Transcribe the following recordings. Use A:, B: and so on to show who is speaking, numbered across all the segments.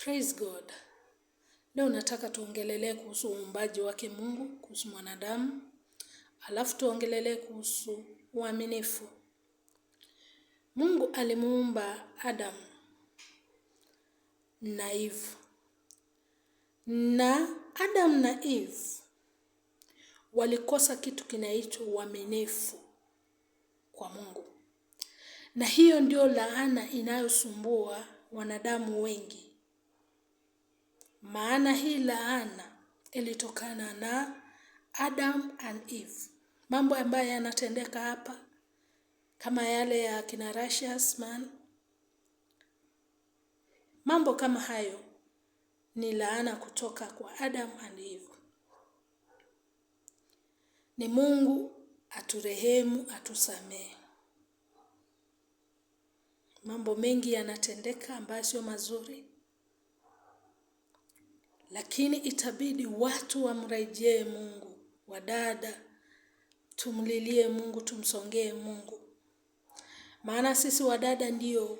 A: Praise God. Leo nataka tuongelelee kuhusu uumbaji wake Mungu, kuhusu mwanadamu. Alafu tuongelelee kuhusu uaminifu. Mungu alimuumba Adam na Eve. Na Adam na Eve walikosa kitu kinaitwa uaminifu kwa Mungu. Na hiyo ndio laana inayosumbua wanadamu wengi. Maana hii laana ilitokana na Adam and Eve. Mambo ambayo yanatendeka hapa kama yale ya kina Russia's man. Mambo kama hayo ni laana kutoka kwa Adam and Eve. Ni Mungu aturehemu, atusamehe. Mambo mengi yanatendeka ambayo sio mazuri. Lakini itabidi watu wamrejee Mungu, wadada, tumlilie Mungu, tumsongee Mungu. Maana sisi wadada ndio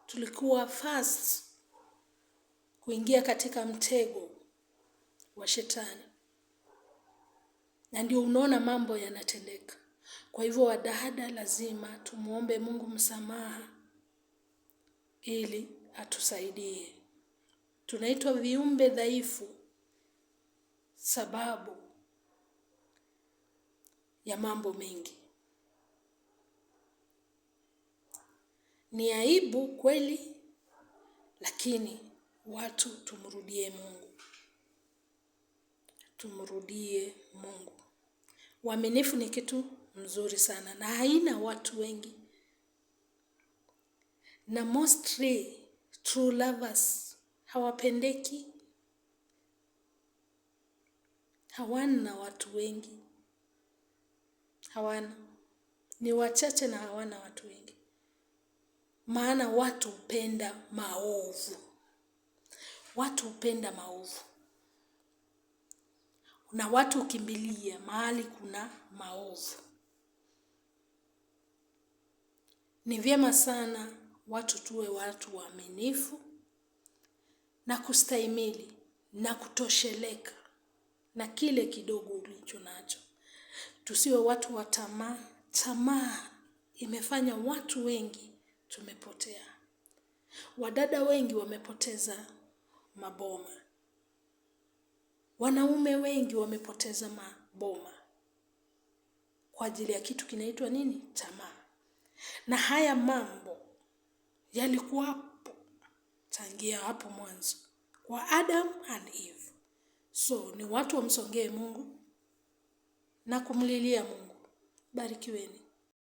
A: tulikuwa first kuingia katika mtego wa shetani. Na ndio unaona mambo yanatendeka. Kwa hivyo wadada lazima tumuombe Mungu msamaha ili atusaidie. Tunaitwa viumbe dhaifu sababu ya mambo mengi. Ni aibu kweli, lakini watu tumrudie Mungu. Tumrudie Mungu. Uaminifu ni kitu mzuri sana na haina watu wengi. Na mostly true lovers hawapendeki. Hawana watu wengi. Hawana. Ni wachache na hawana watu wengi. Maana watu hupenda maovu. Watu hupenda maovu. Na watu hukimbilia mahali kuna maovu. Ni vyema sana watu tuwe watu waaminifu na kustahimili na kutosheleka na kile kidogo ulicho nacho. Tusiwe watu wa tamaa. Tamaa imefanya watu wengi tumepotea. Wadada wengi wamepoteza maboma. Wanaume wengi wamepoteza maboma. Kwa ajili ya kitu kinaitwa nini? Tamaa. Na haya mambo yalikuwa hapo tangia hapo mwanzo kwa Adam and Eve. So ni watu wamsongee Mungu na kumlilia Mungu. Barikiweni.